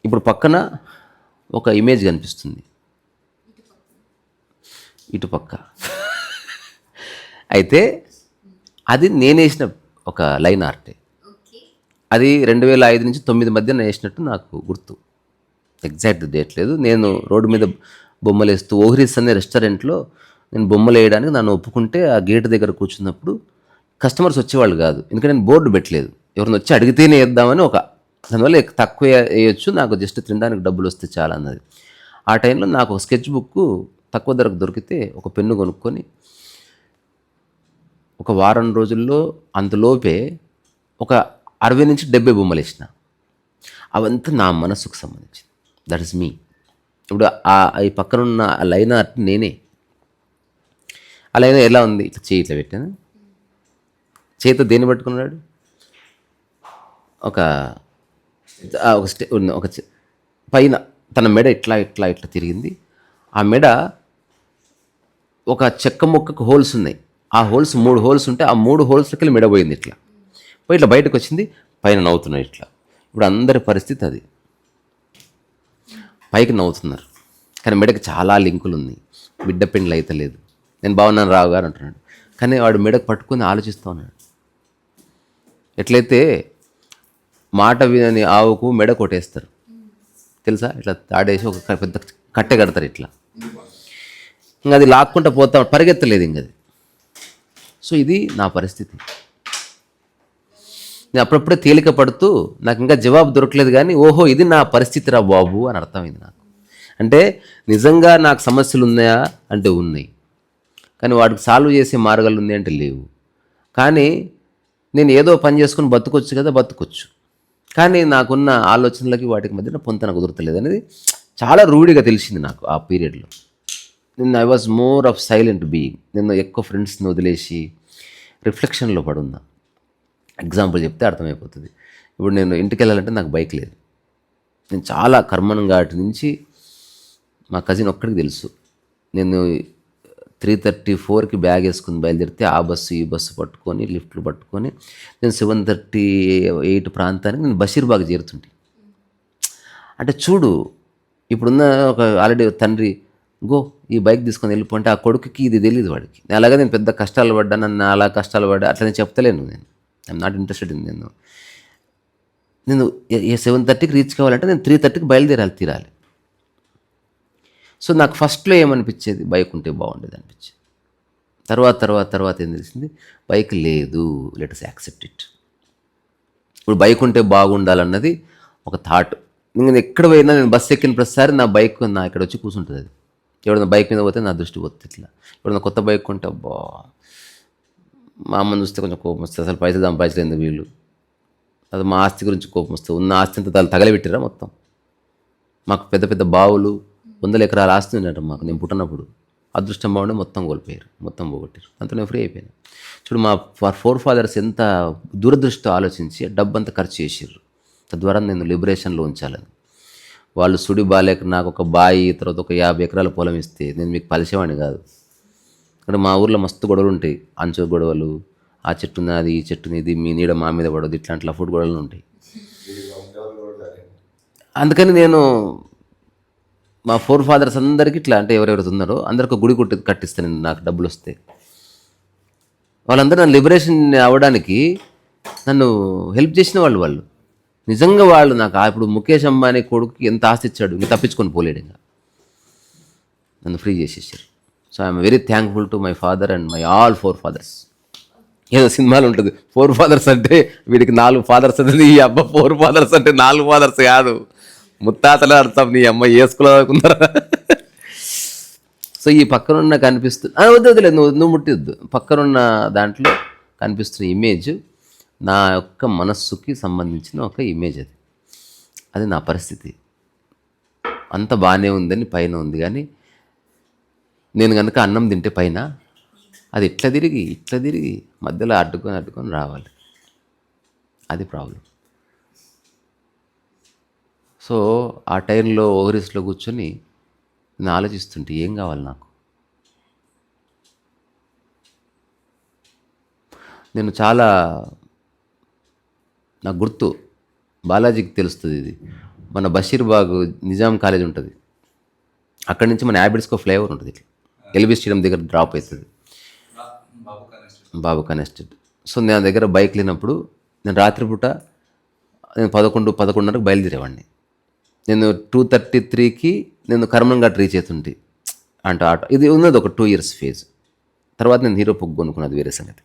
ఇప్పుడు పక్కన ఒక ఇమేజ్ కనిపిస్తుంది ఇటుపక్క. అయితే అది నేనేసిన ఒక లైన్ ఆర్టే. అది 2005 నుంచి 9 మధ్య వేసినట్టు నాకు గుర్తు. ఎగ్జాక్ట్ డేట్ లేదు. నేను రోడ్డు మీద బొమ్మలు వేస్తూ ఓహ్రీస్ అనే రెస్టారెంట్లో నేను బొమ్మలు వేయడానికి నన్ను ఒప్పుకుంటే ఆ గేట్ దగ్గర కూర్చున్నప్పుడు కస్టమర్స్ వచ్చేవాళ్ళు కాదు, ఎందుకంటే నేను బోర్డు పెట్టలేదు. ఎవరిని వచ్చి అడిగితేనే వేద్దామని దానివల్ల తక్కువ వేయచ్చు, నాకు జస్ట్ తినడానికి డబ్బులు వస్తే చాలా అన్నది. ఆ టైంలో నాకు ఒక స్కెచ్ బుక్ తక్కువ ధరకు దొరికితే ఒక పెన్ను కొనుక్కొని ఒక వారం రోజుల్లో అంతలోపే ఒక 60 నుంచి 70 బొమ్మలు వేసిన. అవంతా నా మనస్సుకు సంబంధించింది. దట్ ఈస్ మీ. ఇప్పుడు ఈ పక్కనున్న ఆ లైన్ ఆర్ట్ నేనే. ఆ లైన్ ఎలా ఉంది, ఇట్లా చేయి ఇట్లా పెట్టాను, చేతితో దేన్ని పట్టుకున్నాడు, ఒక పైన తన మెడ ఇట్లా ఇట్లా ఇట్లా తిరిగింది. ఆ మెడ ఒక చెక్క ముక్కకు హోల్స్ ఉన్నాయి. ఆ హోల్స్ 3 హోల్స్ ఉంటే ఆ 3 హోల్స్లకి మెడ పోయింది. ఇట్లా పోయి ఇట్లా బయటకు వచ్చింది, పైన నవ్వుతున్నాడు ఇట్లా. ఇప్పుడు అందరి పరిస్థితి అది. పైకి నవ్వుతున్నారు కానీ మెడకి చాలా లింకులు ఉన్నాయి. బిడ్డ పెండ్లు అయితే లేదు. నేను బాగున్నాను రావు గారు అంటున్నాడు, కానీ వాడు మెడకు పట్టుకొని ఆలోచిస్తూ ఉన్నాడు. ఎట్లయితే మాట వినని ఆవుకు మెడ కొట్టేస్తారు తెలుసా, ఇట్లా తాడేసి ఒక పెద్ద కట్టె కడతారు ఇట్లా, ఇంకా అది లాక్కుంటూ పోతా పరిగెత్తలేదు ఇంకది. సో ఇది నా పరిస్థితి. నేను అప్పుడప్పుడే తేలిక పడుతూ నాకు ఇంకా జవాబు దొరకలేదు, కానీ ఓహో ఇది నా పరిస్థితి రా బాబు అని అర్థమైంది నాకు. అంటే నిజంగా నాకు సమస్యలు ఉన్నాయా అంటే ఉన్నాయి, కానీ వాటికి సాల్వ్ చేసే మార్గాలు ఉన్నాయి అంటే లేవు. కానీ నేను ఏదో పని చేసుకుని బతుకొచ్చు కదా, బతుకొచ్చు, కానీ నాకున్న ఆలోచనలకి వాటికి మధ్యన పొంతన కుదరతలేదు అనేది చాలా రూఢిగా తెలిసింది నాకు ఆ పీరియడ్లో. నేను I was more of silent being. నేను ఎక్కువ ఫ్రెండ్స్ని వదిలేసి రిఫ్లెక్షన్లో పడున్నా. ఎగ్జాంపుల్ చెప్తే అర్థమైపోతుంది. ఇప్పుడు నేను ఇంటికి వెళ్ళాలంటే నాకు బైక్ లేదు. నేను చాలా కర్మం ఘాటి నుంచి మా కజిన్ ఒక్కడికి తెలుసు. నేను 3:34కి బ్యాగ్ వేసుకుని బయలుదేరితే ఆ బస్సు ఈ బస్సు పట్టుకొని లిఫ్ట్లు పట్టుకొని నేను 7:38 ప్రాంతానికి నేను బషీర్బాగ్ చేరుతుంటే. అంటే చూడు, ఇప్పుడున్న ఒక ఆల్రెడీ తండ్రి గో ఈ బైక్ తీసుకొని వెళ్ళిపోంటే ఆ కొడుకుకి ఇది తెలియదు వాడికి. అలాగే నేను పెద్ద కష్టాలు పడ్డా, నన్ను అలా కష్టాలు పడ్డా అట్లా నేను చెప్తలేను. I'm not interested in. నేను 7:30కి రీచ్ కావాలంటే నేను 3:30కి తీరాలి. సో నాకు ఫస్ట్లో ఏమనిపించేది, బైక్ ఉంటే బాగుండేది అనిపించేది. తర్వాత ఏం తెలిసింది, బైక్ లేదు, లెట్ us యాక్సెప్ట్ ఇట్. ఇప్పుడు బైక్ ఉంటే బాగుండాలన్నది ఒక థాట్. నేను ఎక్కడ పోయినా నేను బస్సు ఎక్కిన ప్రతిసారి నా బైక్ నా ఇక్కడ వచ్చి కూర్చుంటుంది. అది ఎవడన్నా బైక్ మీద పోతే నా దృష్టి పోతుంది. ఇట్లా ఎవడన్నా కొత్త బైక్ కొంటే అబ్బా, మా అమ్మని చూస్తే కొంచెం కోపం వస్తుంది, అసలు పైసలు సంపాదించలేదు వీళ్ళు, అది మా ఆస్తి గురించి కోపం వస్తుంది. ఉన్న ఆస్తి అంతా తగలబెట్టిరా మొత్తం. మాకు పెద్ద పెద్ద బావులు 100 ఎకరాల ఆస్తి ఉన్నట్టు మాకు. నేను పుట్టినప్పుడు అదృష్టం బాగుండే మొత్తం కోల్పోయారు, మొత్తం పోగొట్టారు. అంతా నేను ఫ్రీ అయిపోయాను. చూడు మా ఫోర్ ఫాదర్స్ ఎంత దూరదృష్టితో ఆలోచించి డబ్బంతా ఖర్చు చేసారు, తద్వారా నేను లిబరేషన్లో ఉంచాలని. వాళ్ళు సుడి బాలేక నాకు ఒక బాయి తర్వాత ఒక 50 ఎకరాల పొలం ఇస్తే నేను మీకు పలిసేవాడిని కాదు. అంటే మా ఊర్లో మస్తు గొడవలు ఉంటాయి, అంచు గొడవలు, ఆ చెట్టు నాది ఈ చెట్టు నీది, మీ నీడ మా మీద పడదు, ఇట్లాంటి లఫుడ్ గొడవలు ఉంటాయి. అందుకని నేను మా ఫోర్ ఫాదర్స్ అందరికీ ఇట్లా, అంటే ఎవరెవరు ఉన్నారో అందరికి ఒక గుడి కట్టిస్తాను నేను, నాకు డబ్బులు వస్తే. వాళ్ళందరూ నన్ను లిబరేషన్ అవ్వడానికి నన్ను హెల్ప్ చేసిన వాళ్ళు నిజంగా వాళ్ళు నాకు. ఇప్పుడు ముఖేష్ అంబానీ కొడుకుకి ఎంత ఆస్తి ఇచ్చాడు, ఇంకా తప్పించుకొని పోలేడు, ఇంకా నన్ను ఫ్రీ చేసేసారు. So I'm very thankful to my father and my all 4 fathers. ఏదో సినిమాలు ఉంటుంది 4 ఫాదర్స్ అంటే వీడికి 4 ఫాదర్స్ అనేది, ఈ అబ్బా 4 ఫాదర్స్ అంటే 4 ఫాదర్స్ కాదు, ముత్తాతలే అర్థం. నీ అమ్మ వేసుకోలేకున్నారా. సో ఈ పక్కనున్న కనిపిస్తుంది, వద్దులేదు, నువ్వు ముట్టిద్దు. పక్కనున్న దాంట్లో కనిపిస్తున్న ఇమేజ్ నా యొక్క మనస్సుకి సంబంధించిన ఒక ఇమేజ్. అది నా పరిస్థితి. అంత బాగానే ఉందని పైన ఉంది, కానీ నేను కనుక అన్నం తింటే పైన అది ఇట్లా తిరిగి మధ్యలో అడ్డుకొని రావాలి. అది ప్రాబ్లం. సో ఆ టైంలో ఓవరీస్లో కూర్చొని నేను ఆలోచిస్తుంటే ఏం కావాలి నాకు. నేను చాలా, నాకు గుర్తు, బాలాజీకి తెలుస్తుంది ఇది. మన బషీర్బాగ్ నిజాం కాలేజ్ ఉంటుంది, అక్కడి నుంచి మన హ్యాబిట్స్కో ఫ్లేవర్ ఉంటుంది, ఇట్లా ఎల్బీ స్టేడియం దగ్గర డ్రాప్ అవుతుంది, బాబు కనెక్టెడ్. సో నేను దగ్గర బైక్ లేనప్పుడు నేను రాత్రిపూట నేను 11:30కు బయలుదేరేవాడిని. నేను 2:33కి నేను కర్మంఘాట్ రీచ్ అవుతుంటే అంటే ఆటో ఇది ఉన్నది ఒక 2 years ఫేజ్. తర్వాత నేను హీరో పొగ్గు కొనుక్కున్నది వేరే సంగతి.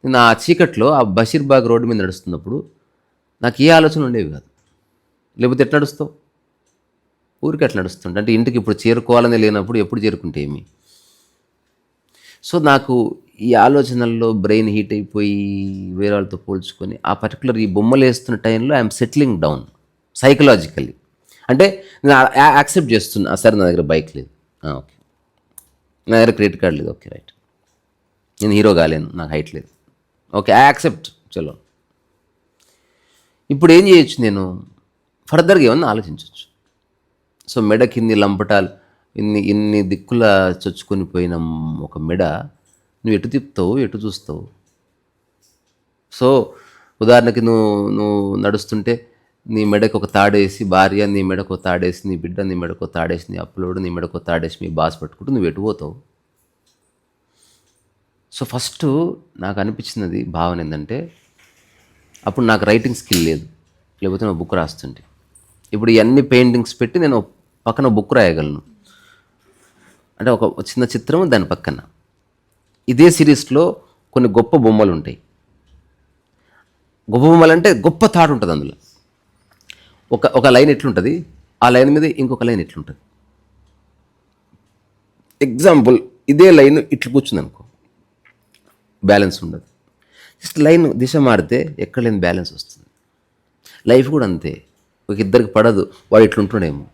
నేను ఆ చీకట్లో ఆ బషీర్బాగ్ రోడ్డు మీద నడుస్తున్నప్పుడు నాకు ఏ ఆలోచన ఉండేవి కాదు. లేకపోతే ఎట్లా నడుస్తావు, ఊరికి ఎట్లా నడుస్తుంటే అంటే ఇంటికి ఇప్పుడు చేరుకోవాలని లేనప్పుడు ఎప్పుడు చేరుకుంటే ఏమి. సో నాకు ఈ ఆలోచనల్లో బ్రెయిన్ హీట్ అయిపోయి వేరే వాళ్ళతో పోల్చుకొని ఆ పర్టికులర్ ఈ బొమ్మలు వేస్తున్న టైంలో ఐఎమ్ సెటిలింగ్ డౌన్ సైకలాజికల్లీ. అంటే నేను యాక్సెప్ట్ చేస్తున్నా, సరే నా దగ్గర బైక్ లేదు, ఓకే, నా దగ్గర క్రెడిట్ కార్డ్ లేదు, ఓకే రైట్, నేను హీరో కాలేను, నాకు హైట్ లేదు, ఓకే యాక్సెప్ట్, చలో. ఇప్పుడు ఏం చేయొచ్చు, నేను ఫర్దర్గా ఏమన్నా ఆలోచించవచ్చు. సో మెడకి ఇన్ని లంపటాలు, ఇన్ని దిక్కుల చొచ్చుకొని పోయిన ఒక మెడ నువ్వు ఎటు తిప్పుతావు, ఎటు చూస్తావు. సో ఉదాహరణకి నువ్వు నడుస్తుంటే నీ మెడకు ఒక తాడేసి భార్య, నీ మెడకు ఒక తాడేసి నీ బిడ్డ, నీ మెడకు ఒక తాడేసి నీ అప్లోడ్, నీ మెడకు ఒక తాడేసి మీ బాస్ పట్టుకుంటూ నువ్వు ఎటు పోతావు. సో ఫస్ట్ నాకు అనిపించినది భావన ఏంటంటే, అప్పుడు నాకు రైటింగ్ స్కిల్ లేదు, లేకపోతే నా బుక్ రాస్తుంటే. ఇప్పుడు ఇవన్నీ పెయింటింగ్స్ పెట్టి నేను పక్కన బుక్ రాయగలను, అంటే ఒక చిన్న చిత్రం దాని పక్కన. ఇదే సిరీస్లో కొన్ని గొప్ప బొమ్మలు ఉంటాయి. గొప్ప బొమ్మలు అంటే గొప్ప థాట్ ఉంటుంది అందులో. ఒక లైన్ ఎట్లుంటుంది, ఆ లైన్ మీద ఇంకొక లైన్ ఎట్లుంటుంది. ఎగ్జాంపుల్, ఇదే లైన్ ఇట్లా కూర్చుంది అనుకో, బ్యాలెన్స్ ఉండదు. జస్ట్ లైన్ దిశ మారితే ఎక్కడ లేని బ్యాలెన్స్ వస్తుంది. లైఫ్ కూడా అంతే, ఒక ఇద్దరికి పడదు, వాడు ఇట్లుంటుండేమో.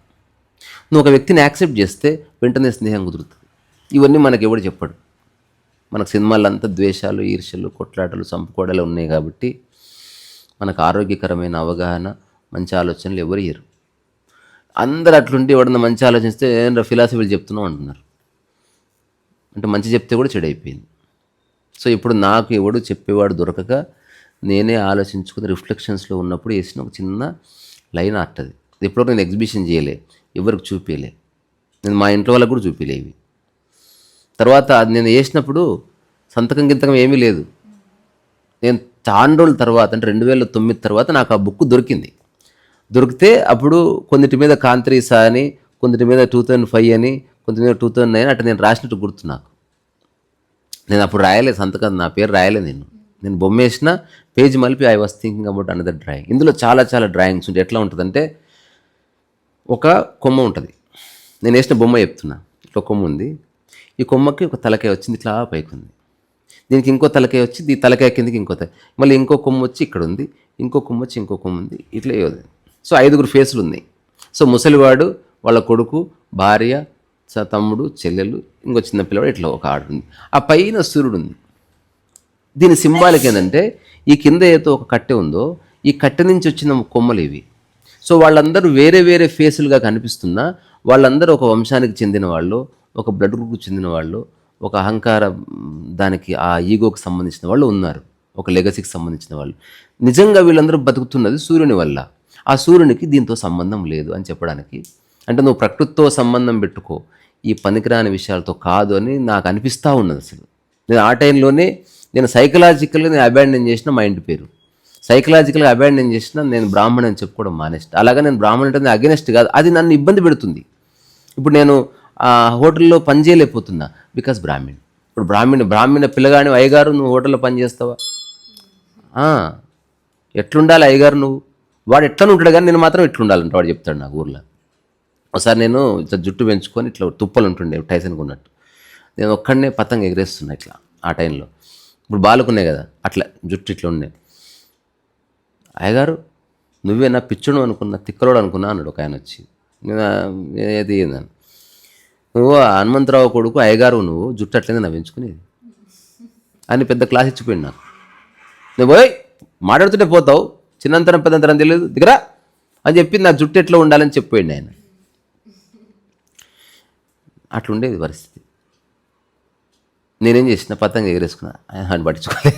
నువ్వు ఒక వ్యక్తిని యాక్సెప్ట్ చేస్తే వెంటనే స్నేహం కుదురుతుంది. ఇవన్నీ మనకి ఎవడు చెప్పడు. మనకు సినిమాలంతా ద్వేషాలు, ఈర్ష్యలు, కొట్లాటలు, చంపుకోవడాలు ఉన్నాయి కాబట్టి మనకు ఆరోగ్యకరమైన అవగాహన, మంచి ఆలోచనలు ఎవరు ఇయ్యరు. అందరు అట్లుంటే ఎవడన్నా మంచి ఆలోచిస్తే ఫిలాసఫీలు చెప్తున్నావు అంటున్నారు. అంటే మంచి చెప్తే కూడా చెడు అయిపోయింది. సో ఇప్పుడు నాకు ఎవడు చెప్పేవాడు దొరకక నేనే ఆలోచించుకుని రిఫ్లెక్షన్స్లో ఉన్నప్పుడు వేసిన ఒక చిన్న లైన్ ఆర్ట్ అది. ఎప్పుడో నేను ఎగ్జిబిషన్ చేయలే, ఎవరికి చూపించలే, నేను మా ఇంట్లో వాళ్ళకి కూడా చూపించలేవి. తర్వాత అది నేను వేసినప్పుడు సంతకం గింతకం ఏమీ లేదు. నేను చాలా రోజుల తర్వాత అంటే 2009 తర్వాత నాకు ఆ బుక్ దొరికింది. దొరికితే అప్పుడు కొన్నిటి మీద కాంత్రీసా అని, కొన్నిటి మీద 2005 అని, కొంత మీద 2009 అట్లా నేను రాసినట్టు గుర్తు నాకు. నేను అప్పుడు రాయలేదు సంతకం, నా పేరు రాయలేదు. నేను బొమ్మ వేసిన పేజ్ మలిపి I was thinking about another drawing. ఇందులో చాలా చాలా డ్రాయింగ్స్ ఉంటాయి. ఎట్లా ఉంటుందంటే, ఒక కొమ్మ ఉంటుంది, నేను వేసిన బొమ్మ చెప్తున్నా, ఇట్లా కొమ్మ ఉంది, ఈ కొమ్మకి ఒక తలకాయ వచ్చింది, ఇట్లా పైకి ఉంది, దీనికి ఇంకో తలకాయ వచ్చి ఈ తలకాయ కిందకి ఇంకో మళ్ళీ ఇంకో కొమ్మ వచ్చి ఇక్కడ ఉంది, ఇంకో కొమ్మ వచ్చి ఇంకో కొమ్మ ఉంది, ఇట్లా ఏది. సో 5 ఫేసులు ఉన్నాయి. సో ముసలివాడు, వాళ్ళ కొడుకు, భార్య, తమ్ముడు, చెల్లెలు, ఇంకో చిన్న పిల్లవాడు, ఇట్లా ఒక ఆడు ఉంది. ఆ పైన సూర్యుడు ఉంది. దీని సింబాలిక్ ఏంటంటే, ఈ కింద ఏదో ఒక కట్టె ఉందో, ఈ కట్టె నుంచి వచ్చిన కొమ్మలు ఇవి. సో వాళ్ళందరూ వేరే వేరే ఫేసులుగా కనిపిస్తున్నా వాళ్ళందరూ ఒక వంశానికి చెందిన వాళ్ళు, ఒక బ్లడ్ గ్రూప్కి చెందిన వాళ్ళు, ఒక అహంకార దానికి ఆ ఈగోకి సంబంధించిన వాళ్ళు ఉన్నారు, ఒక లెగసీకి సంబంధించిన వాళ్ళు. నిజంగా వీళ్ళందరూ బతుకుతున్నది సూర్యుని వల్ల. ఆ సూర్యునికి దీంతో సంబంధం లేదు అని చెప్పడానికి. అంటే నువ్వు ప్రకృతితో సంబంధం పెట్టుకో, ఈ పనికిరాని విషయాలతో కాదు అని నాకు అనిపిస్తూ ఉన్నది. అసలు నేను ఆ టైంలోనే నేను సైకలాజికల్గా నేను అబాండన్ చేసిన మా ఇంటి పేరు, సైకలాజికల్గా అబాండన్ చేసిన నేను బ్రాహ్మణ్ అని చెప్పుకోవడం మానేస్ట్. అలాగా నేను బ్రాహ్మణ్ అంటే అగెనెస్ట్ కాదు, అది నన్ను ఇబ్బంది పెడుతుంది. ఇప్పుడు నేను హోటల్లో పని చేయలేకపోతున్నా బికాస్ బ్రాహ్మణ్. ఇప్పుడు బ్రాహ్మణ పిల్లగాని, అయ్యగారు నువ్వు హోటల్లో పని చేస్తావా, ఎట్లుండాలి అయ్యగారు నువ్వు, వాడు ఎట్లా ఉంటాడు కానీ నేను మాత్రం ఎట్లుండాలంట వాడు చెప్తాడు నాకు ఊర్లో. ఒకసారి నేను ఇట్లా జుట్టు పెంచుకొని ఇట్లా తుప్పలు ఉంటుండే టైసన్కి ఉన్నట్టు, నేను ఒక్కడనే పతంగ ఎగరేస్తున్నా ఇట్లా. ఆ టైంలో ఇప్పుడు బాలుకున్నాయి కదా, అట్లా జుట్టు ఇట్లా ఉండే. అయ్యగారు నువ్వేనా పిచ్చుడు అనుకున్నా, తిక్కలోడు అనుకున్నా అన్నాడు ఒక ఆయన వచ్చి. ఏది ఏందని, నువ్వు హనుమంతరావు కొడుకు అయ్యగారు, నువ్వు జుట్టు అట్లనే నా పెంచుకునేది అని పెద్ద క్లాస్ ఇచ్చిపోయింది నాకు. నువ్వు పోయి మాట్లాడుతుంటే పోతావు, చిన్నంతరం పెద్దంతరం తెలియదు దిగరా అని చెప్పి నా జుట్టు ఎట్లా ఉండాలని చెప్పిపోయింది ఆయన. అట్లుండేది పరిస్థితి. నేనేం చేసిన, పతంగ ఎగరేసుకున్నా, ఆయన పట్టించుకోలే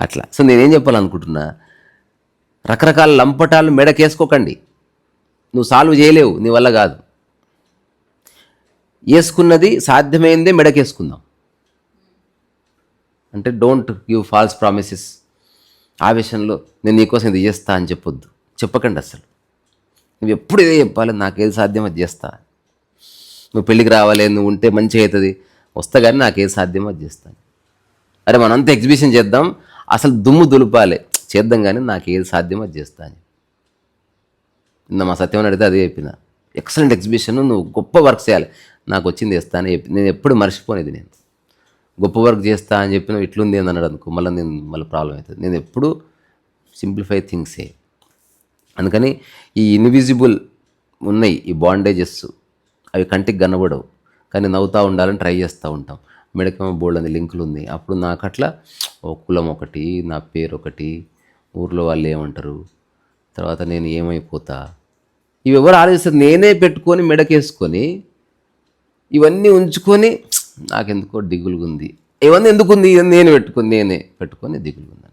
అట్లా. సో నేనేం చెప్పాలనుకుంటున్నా, రకరకాల లంపటాలు మెడకేసుకోకండి. నువ్వు సాల్వ్ చేయలేవు, నీ వల్ల కాదు. వేసుకున్నది సాధ్యమైందే మెడకేసుకుందాం. అంటే డోంట్ గివ్ ఫాల్స్ ప్రామిసెస్. ఆవేశంలో నేను నీకోసం ఇది చేస్తా అని చెప్పొద్దు, చెప్పకండి అసలు. నువ్వు ఎప్పుడు ఇదే చెప్పాలి, నాకేది సాధ్యం అది చేస్తా. నువ్వు పెళ్ళికి రావాలి, నువ్వు ఉంటే మంచిగా అవుతుంది, వస్తా కానీ నాకేది సాధ్యమో అది చేస్తాను. అరే మనంతా ఎగ్జిబిషన్ చేద్దాం, అసలు దుమ్ము దులుపాలి, చేద్దాం కానీ నాకేది సాధ్యమో అది చేస్తా అని. నిన్న మా సత్యం అడిగితే అదే చెప్పిన, ఎక్సలెంట్ ఎగ్జిబిషన్, నువ్వు గొప్ప వర్క్ చేయాలి, నాకు వచ్చింది చేస్తా అని చెప్పి. నేను ఎప్పుడు మర్చిపోనేది, నేను గొప్ప వర్క్ చేస్తా అని చెప్పిన ఇట్లుంది అని అన్నాడు అనుకో, మళ్ళీ ప్రాబ్లం అవుతుంది. నేను ఎప్పుడు సింప్లిఫై థింగ్సే. అందుకని ఈ ఇన్విజిబుల్ ఉన్నాయి ఈ బాండేజెస్, అవి కంటికి కనబడవు కానీ నవ్వుతూ ఉండాలని ట్రై చేస్తూ ఉంటాం. మెడకేమో బోల్డ్ అని లింకులు ఉంది. అప్పుడు నాకు అట్లా ఓ కులం ఒకటి, నా పేరు ఒకటి, ఊర్లో వాళ్ళు ఏమంటారు, తర్వాత నేను ఏమైపోతా, ఇవి ఎవరు ఆలోచిస్తారు. నేనే పెట్టుకొని మెడకేసుకొని ఇవన్నీ ఉంచుకొని నాకెందుకో దిగులుగా ఉంది. ఇవన్నీ ఎందుకుంది, నేనే పెట్టుకొని దిగులుగా ఉంది.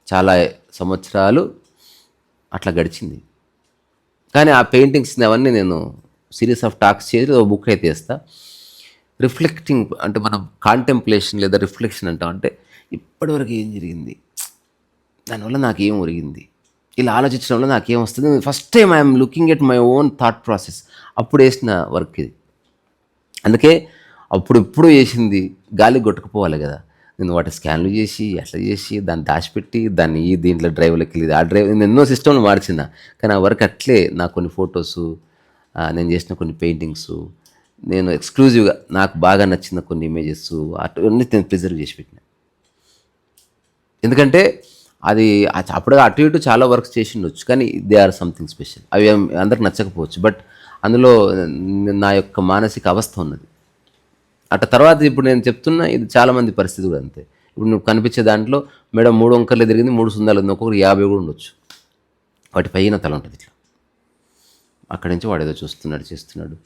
చాలా సంవత్సరాలు అట్లా గడిచింది. కానీ ఆ పెయింటింగ్స్ని అవన్నీ నేను సిరీస్ ఆఫ్ టాక్స్ చేసి ఒక బుక్ అయితే వేస్తా. రిఫ్లెక్టింగ్ అంటే మనం కాంటెంప్లేషన్ లేదా రిఫ్లెక్షన్ అంటాం. అంటే ఇప్పటివరకు ఏం జరిగింది, దానివల్ల నాకేం ఒరిగింది, ఇలా ఆలోచించడం వల్ల నాకేం వస్తుంది. First time I'm looking at my own thought process. అప్పుడు వేసిన వర్క్ ఇది. అందుకే అప్పుడు చేసింది గాలికి కొట్టుకుపోవాలి కదా. నేను వాటి స్కాన్లు చేసి అట్లా చేసి దాన్ని దాచిపెట్టి దాన్ని దీంట్లో డ్రైవ్లోకి వెళ్ళి ఆ డ్రైవ్ నేను ఎన్నో సిస్టమ్లు మార్చిన. కానీ ఆ వర్క్ అట్లే నాకు కొన్ని ఫొటోసు, నేను చేసిన కొన్ని పెయింటింగ్స్, నేను ఎక్స్క్లూజివ్గా నాకు బాగా నచ్చిన కొన్ని ఇమేజెస్ అటువన్నీ నేను ప్రిజర్వ్ చేసి పెట్టిన. ఎందుకంటే అది అప్పుడు అటు ఇటు చాలా వర్క్స్ చేసి ఉండొచ్చు, కానీ దే ఆర్ సంథింగ్ స్పెషల్. అవి అందరికి నచ్చకపోవచ్చు, బట్ అందులో నా యొక్క మానసిక అవస్థ ఉన్నది. అట్లా తర్వాత ఇప్పుడు నేను చెప్తున్నా, ఇది చాలామంది పరిస్థితి కూడా అంతే. ఇప్పుడు నువ్వు కనిపించే దాంట్లో మేడం 3 వంకర్లు తిరిగింది, 3 సుందాలు ఉంది, ఒక్కొక్కరు 50 కూడా ఉండొచ్చు. వాటి పైన తల ఉంటుంది ఇట్లా. అక్కడి నుంచి వాడు ఏదో చూస్తున్నాడు చేస్తున్నాడు,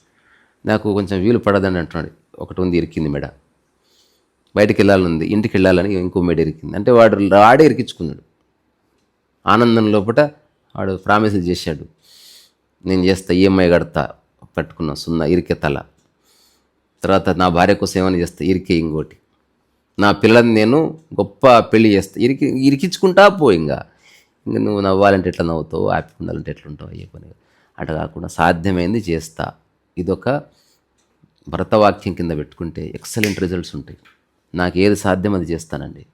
నాకు కొంచెం వీలు పడదని అంటున్నాడు. ఒకటి ఉంది ఇరికింది మెడ, బయటికి వెళ్ళాలని, ఇంటికి వెళ్ళాలని ఇంకో మెడ ఇరికింది. అంటే వాడే ఇరికించుకున్నాడు. ఆనందం లోపల వాడు ప్రామిసులు చేశాడు, నేను చేస్తా, ఈఎంఐ కడతా, కట్టుకున్నా సున్నా ఇరికే తల. తర్వాత నా భార్య కోసం ఏమైనా చేస్తా, ఇరికే ఇంకోటి. నా పిల్లల్ని నేను గొప్ప పెళ్లి చేస్తా, ఇరికించుకుంటా పో. ఇంకా నువ్వు నవ్వాలంటే ఎట్లా నవ్వుతావు, హ్యాపీ ఉండాలంటే ఎట్లుంటావు, అయ్యే పని. అట్లా కాకుండా సాధ్యమైంది చేస్తా, ఇదొక భరతవాక్యం కింద పెట్టుకుంటే ఎక్సలెంట్ రిజల్ట్స్ ఉంటాయి. నాకు ఏది సాధ్యం అది చేస్తానండి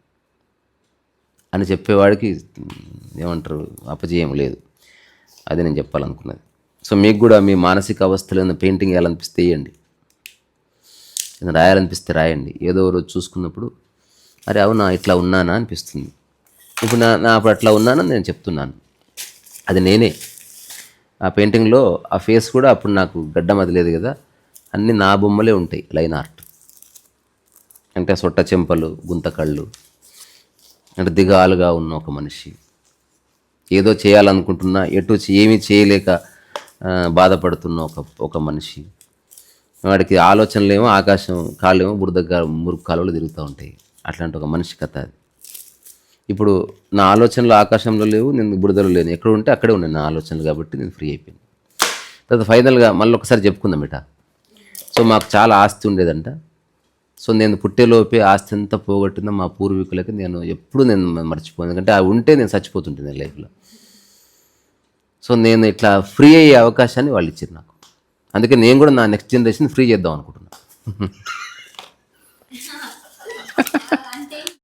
అని చెప్పేవాడికి ఏమంటారు, అపజయం లేదు. అది నేను చెప్పాలనుకున్నది. సో మీకు కూడా మీ మానసిక అవస్థలో పెయింటింగ్ వేయాలనిపిస్తే వేయండి, ఏదైనా రాయాలనిపిస్తే రాయండి. ఏదో రోజు చూసుకున్నప్పుడు అరే అవునా ఇట్లా ఉన్నానా అనిపిస్తుంది. ఇప్పుడు నా అప్పుడు అట్లా ఉన్నానని నేను చెప్తున్నాను, అది నేనే. ఆ పెయింటింగ్లో ఆ ఫేస్ కూడా అప్పుడు నాకు గడ్డం అది లేదు కదా, అన్నీ నా బొమ్మలే ఉంటాయి, లైన్ ఆర్ట్. అంటే సొట్ట చెంపలు, గుంతకళ్ళు, అంటే దిగాలుగా ఉన్న ఒక మనిషి, ఏదో చేయాలనుకుంటున్నా ఏమీ చేయలేక బాధపడుతున్న ఒక మనిషి. వాడికి ఆలోచనలేమో ఆకాశం, కాళ్ళేమో మురుగు కాలువలు తిరుగుతూ ఉంటాయి. అట్లాంటి ఒక మనిషి కథ అది. ఇప్పుడు నా ఆలోచనలు ఆకాశంలో లేవు, నేను బురదలో లేను, ఎక్కడ ఉంటే అక్కడే ఉన్నాయి నా ఆలోచనలు, కాబట్టి నేను ఫ్రీ అయిపోయాను. తర్వాత ఫైనల్గా మళ్ళీ ఒకసారి చెప్పుకుందాం ఇట. సో మాకు చాలా ఆస్తి ఉండేదంట. సో నేను పుట్టేలోపే ఆస్తి అంతా పోగొట్టిన మా పూర్వీకులకి నేను ఎప్పుడు మర్చిపోయాను. ఎందుకంటే అవి ఉంటే నేను చచ్చిపోతుంటాను లైఫ్లో. సో నేను ఇట్లా ఫ్రీ అయ్యే అవకాశాన్ని వాళ్ళు ఇచ్చారు నాకు. అందుకే నేను కూడా నా నెక్స్ట్ జనరేషన్ ఫ్రీ చేద్దాం అనుకుంటున్నాను.